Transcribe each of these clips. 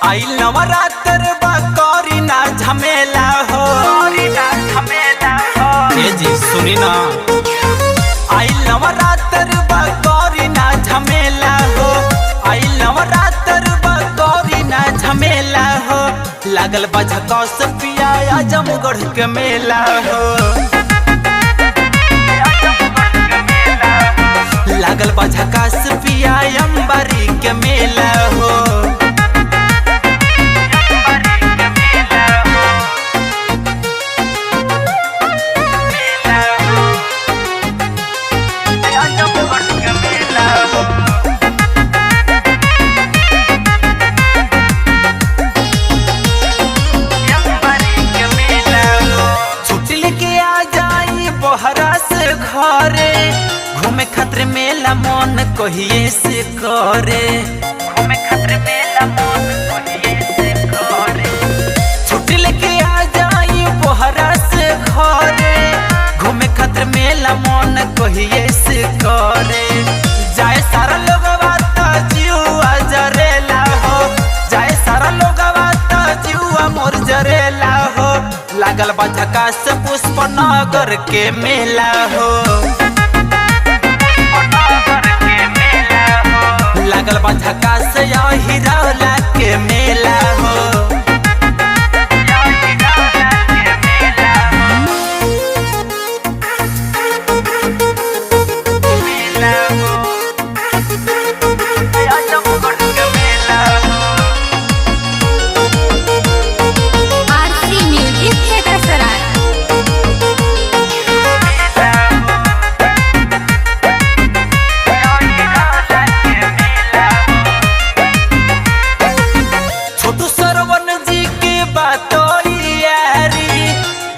आई नवरात्र बकौरी ना झमेला हो, ये जी सुनी ना। आई नवरात्र बकौरी ना झमेला हो, आई नवरात्र बकौरी ना झमेला हो। लागल बझकौस पिया आजमगढ़ के मेला हो, लागल बझकौस पिया अंबारी के मेला हो। घरे घूमे खातिर मेला मन कहिए से करे, घूमे खातिर मेला मन कहिए से करे। छुट्टी लेके आ जाई बोहरा से घरे, घूमे खातिर मेला मन कहिए से करे। जाए सारा लोगवा त जीवा जरेला हो, जाए सारा लोगवा त जीवा मोर जरेला हो। लागल बा झकास पुष्पनगर के मेला हो, लागल बा झकास हिरौला के मेला हो।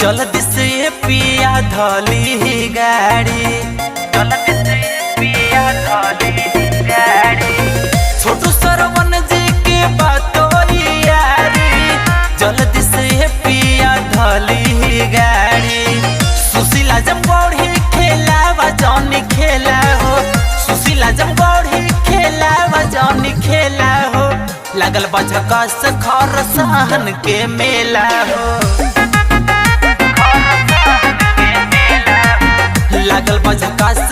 जल्दी से पिया धली गाड़ी, जल्दी से पिया धली गाड़ी। छोटू सरवन जी के बातोरी यारी, जल्दी से पिया धली गाड़ी। सुशीला जमगौड़ी खेलावा जौनी खेला हो, सुशीला जमगौड़ी खेलावा जौनी खेला हो। लागल बा झकास खरसाहन के मेला हो, लागल बा झकास